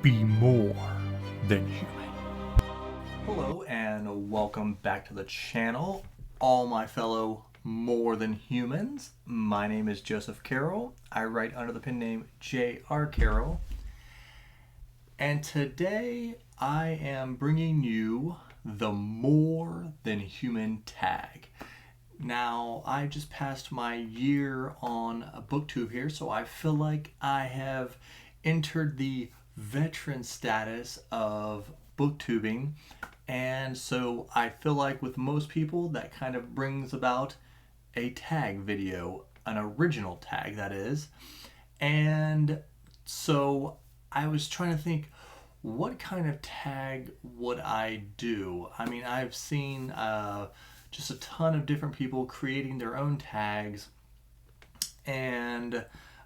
be more than human. Hello and welcome back to the channel, all my fellow more than humans. My name is Joseph Carroll. I write under the pen name J.R. Carroll. And today I am bringing you the more than human tag. Now, I just passed my year on a booktube here, so I feel like I have entered the veteran status of booktubing. And so I feel like with most people, that kind of brings about a tag video, an original tag that is. And so I was trying to think, what kind of tag would I do? I mean, I've seen just a ton of different people creating their own tags, and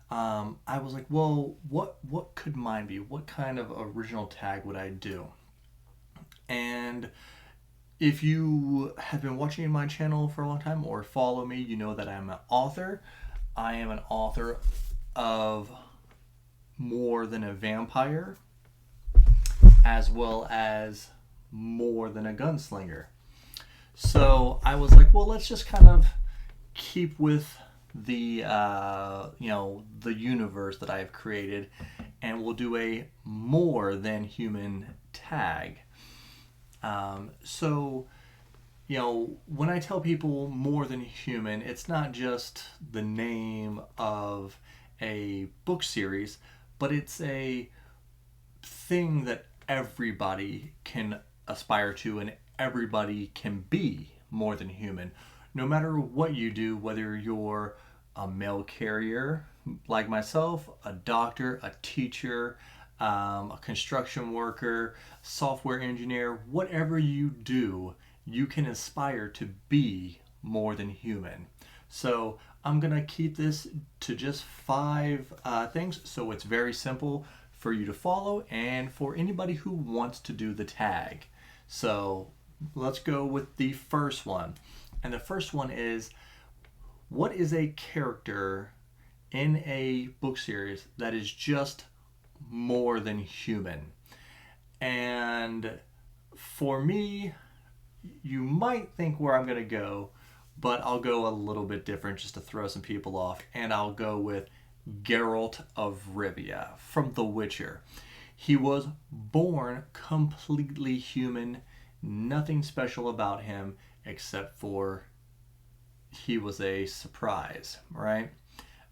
I was like, well, what could mine be? What kind of original tag would I do? And if you have been watching my channel for a long time or follow me, you know that I'm an author. I am an author of More Than a Vampire, as well as More Than a Gunslinger. So I was like, well, let's just kind of keep with the the universe that I've created, and we'll do a more than human tag. So when I tell people more than human, it's not just the name of a book series, but it's a thing that everybody can aspire to and everybody can be more than human. No matter what you do, whether you're a mail carrier like myself, a doctor, a teacher, a construction worker, software engineer, whatever you do, you can aspire to be more than human. So I'm gonna keep this to just 5 things, so it's very simple for you to follow and for anybody who wants to do the tag. So let's go with the first one. And the first one is, what is a character in a book series that is just more than human? And for me, you might think where I'm going to go, but I'll go a little bit different just to throw some people off. And I'll go with Geralt of Rivia from The Witcher. He was born completely human, nothing special about him except for he was a surprise, right?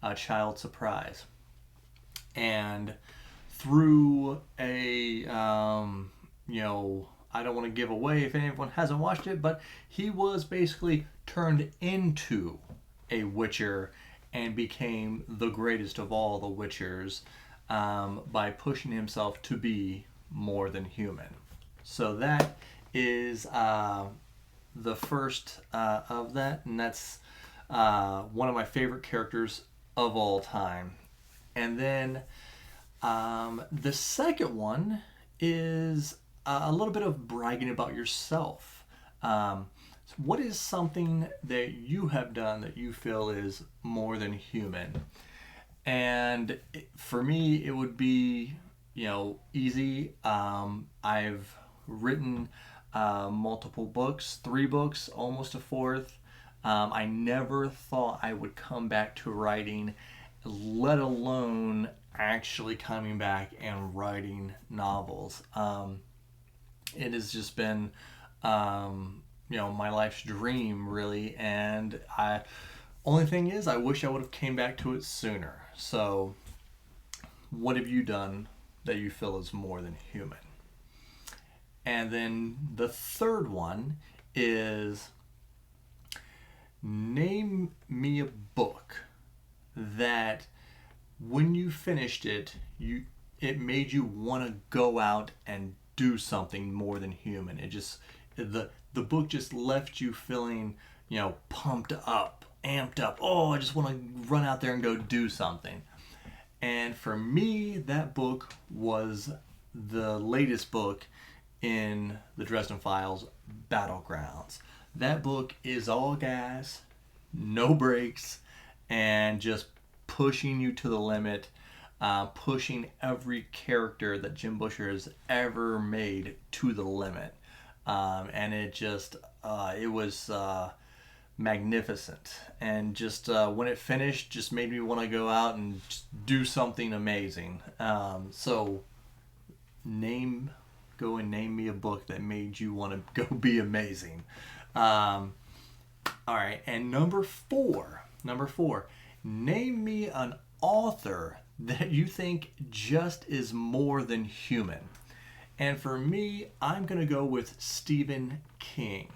A child surprise. And through a, I don't want to give away if anyone hasn't watched it, but he was basically turned into a Witcher and became the greatest of all the Witchers by pushing himself to be more than human. So that is the first of that, and that's one of my favorite characters of all time. And then the second one is a little bit of bragging about yourself. What is something that you have done that you feel is more than human? And for me, it would be, easy. I've written multiple books, 3 books, almost a 4th. I never thought I would come back to writing, let alone actually coming back and writing novels. It has just been, my life's dream, really. And only thing is, I wish I would have came back to it sooner. So, what have you done that you feel is more than human? And then the third one is, name me a book that when you finished it, it made you want to go out and do something more than human. The book just left you feeling, pumped up, amped up. Oh, I just want to run out there and go do something. And for me, that book was the latest book in the Dresden Files, Battlegrounds. That book is all gas, no brakes, and just pushing you to the limit. pushing every character that Jim Busher has ever made to the limit. And it was magnificent. And just when it finished, just made me want to go out and just do something amazing. So go and name me a book that made you want to go be amazing. All right, and number four, name me an author that you think just is more than human. And for me, I'm going to go with Stephen King.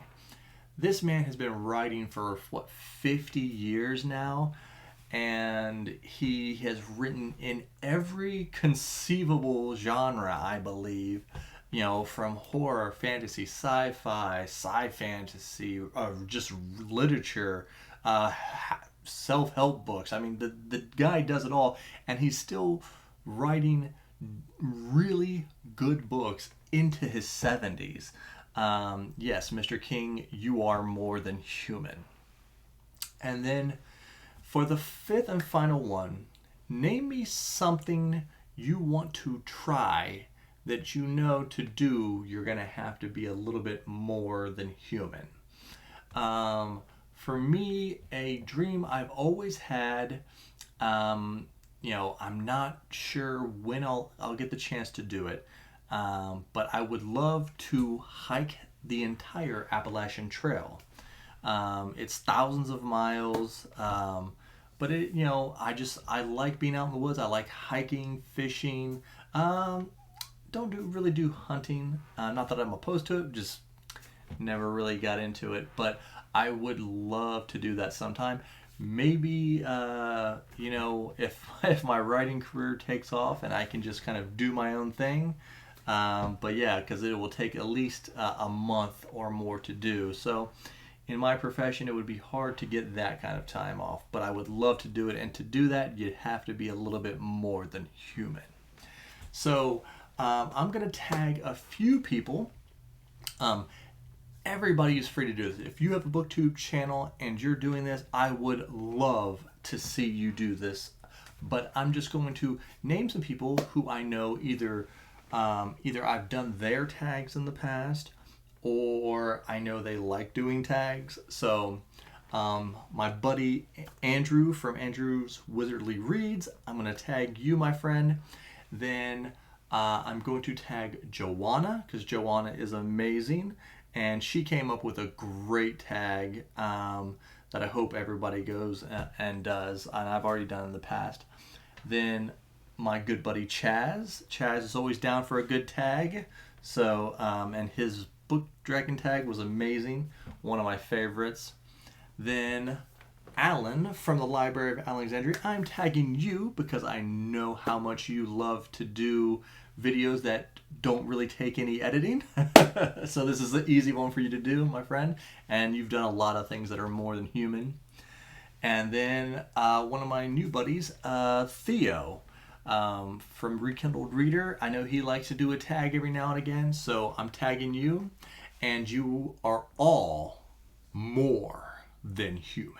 This man has been writing for, 50 years now, and he has written in every conceivable genre, I believe, from horror, fantasy, sci-fi, sci-fantasy, just literature, self-help books. I mean, the guy does it all, and he's still writing really good books into his 70s. Yes, Mr. King, you are more than human. And then for the fifth and final one, name me something you want to try that to do you're going to have to be a little bit more than human. For me, a dream I've always had, I'm not sure when I'll get the chance to do it, but I would love to hike the entire Appalachian Trail. It's thousands of miles, but I like being out in the woods. I like hiking, fishing. Don't really do hunting. Not that I'm opposed to it, just never really got into it. But I would love to do that sometime. Maybe if my writing career takes off and I can just kind of do my own thing. But yeah, because it will take at least a month or more to do. So in my profession, it would be hard to get that kind of time off. But I would love to do it. And to do that, you'd have to be a little bit more than human. So I'm going to tag a few people. Everybody is free to do this. If you have a BookTube channel and you're doing this, I would love to see you do this. But I'm just going to name some people who I know either I've done their tags in the past, or I know they like doing tags. So my buddy Andrew from Andrew's Wizardly Reads, I'm going to tag you, my friend. Then I'm going to tag Joanna, because Joanna is amazing. And she came up with a great tag that I hope everybody goes and does. And I've already done in the past. Then my good buddy Chaz. Chaz is always down for a good tag. So, and his book dragon tag was amazing. One of my favorites. Then Alan from the Library of Alexandria. I'm tagging you because I know how much you love to do videos that don't really take any editing. So this is the easy one for you to do, my friend. And you've done a lot of things that are more than human. And then one of my new buddies, Theo, from Rekindled Reader. I know he likes to do a tag every now and again. So I'm tagging you. And you are all more than human.